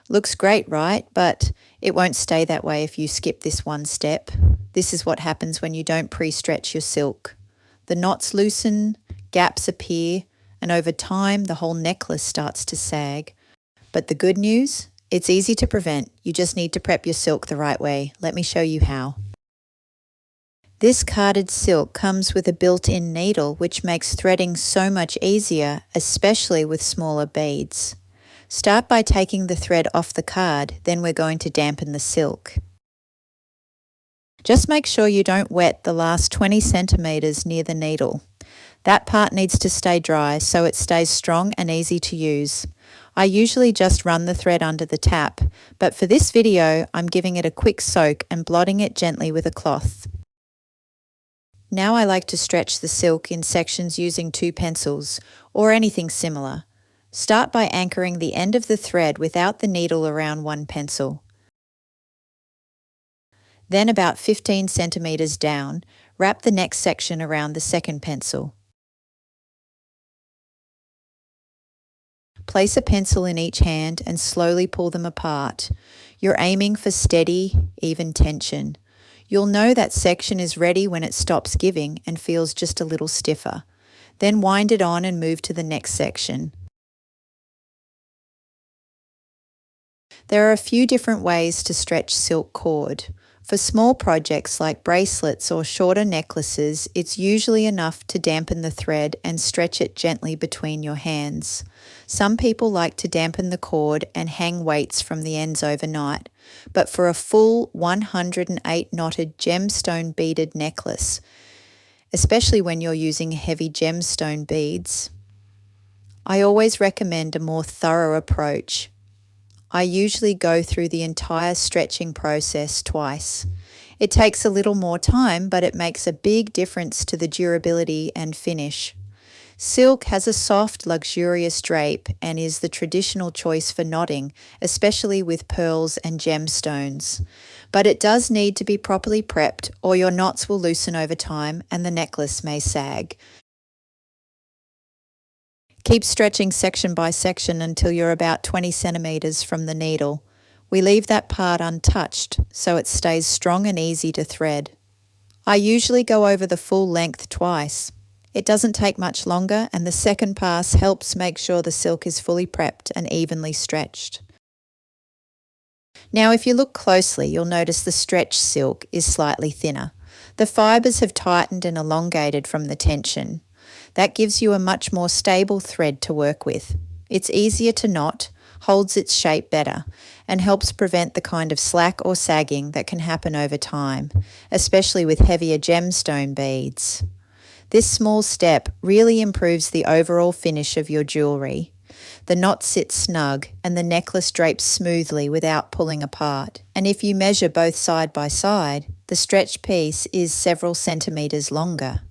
Looks great, right? But it won't stay that way if you skip this one step. This is what happens when you don't pre-stretch your silk. The knots loosen, gaps appear, and over time the whole necklace starts to sag. But the good news? It's easy to prevent. You just need to prep your silk the right way. Let me show you how. This carded silk comes with a built-in needle, which makes threading so much easier, especially with smaller beads. Start by taking the thread off the card, then we're going to dampen the silk. Just make sure you don't wet the last 20 centimeters near the needle. That part needs to stay dry so it stays strong and easy to use. I usually just run the thread under the tap, but for this video I'm giving it a quick soak and blotting it gently with a cloth. Now I like to stretch the silk in sections using 2 pencils, or anything similar. Start by anchoring the end of the thread without the needle around one pencil. Then about 15 centimeters down, wrap the next section around the second pencil. Place a pencil in each hand and slowly pull them apart. You're aiming for steady, even tension. You'll know that section is ready when it stops giving and feels just a little stiffer. Then wind it on and move to the next section. There are a few different ways to stretch silk cord. For small projects like bracelets or shorter necklaces, it's usually enough to dampen the thread and stretch it gently between your hands. Some people like to dampen the cord and hang weights from the ends overnight, but for a full 108 knotted gemstone beaded necklace, especially when you're using heavy gemstone beads, I always recommend a more thorough approach. I usually go through the entire stretching process twice. It takes a little more time, but it makes a big difference to the durability and finish. Silk has a soft, luxurious drape and is the traditional choice for knotting, especially with pearls and gemstones. But it does need to be properly prepped, or your knots will loosen over time and the necklace may sag. Keep stretching section by section until you're about 20 centimeters from the needle. We leave that part untouched so it stays strong and easy to thread. I usually go over the full length twice. It doesn't take much longer, and the second pass helps make sure the silk is fully prepped and evenly stretched. Now if you look closely, you'll notice the stretched silk is slightly thinner. The fibres have tightened and elongated from the tension. That gives you a much more stable thread to work with. It's easier to knot, holds its shape better, and helps prevent the kind of slack or sagging that can happen over time, especially with heavier gemstone beads. This small step really improves the overall finish of your jewellery. The knot sits snug and the necklace drapes smoothly without pulling apart. And if you measure both side by side, the stretched piece is several centimetres longer.